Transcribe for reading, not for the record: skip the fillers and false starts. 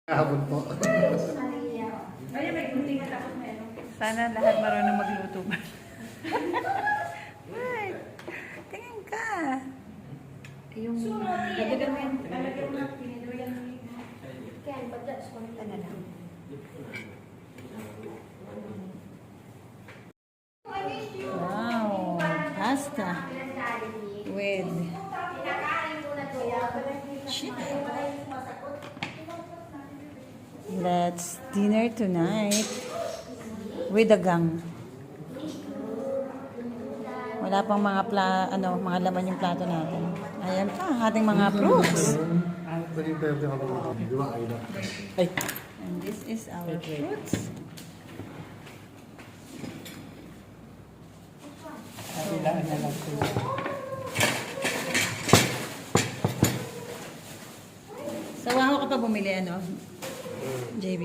Kahapon po. Sana lahat marunong magluto ba? Wait, tingin ka. Yung lagyan mo yan. Lagyan mo na piniduyan mo. Kaya pagdas ko na lang. Wow, pasta with chicken. Let's dinner tonight with the gang. Wala pang mga mga laman yung plato natin. Ayan pa ang ating mga fruits. And this is our fruits. Sa Waho ka pa bumili, JB?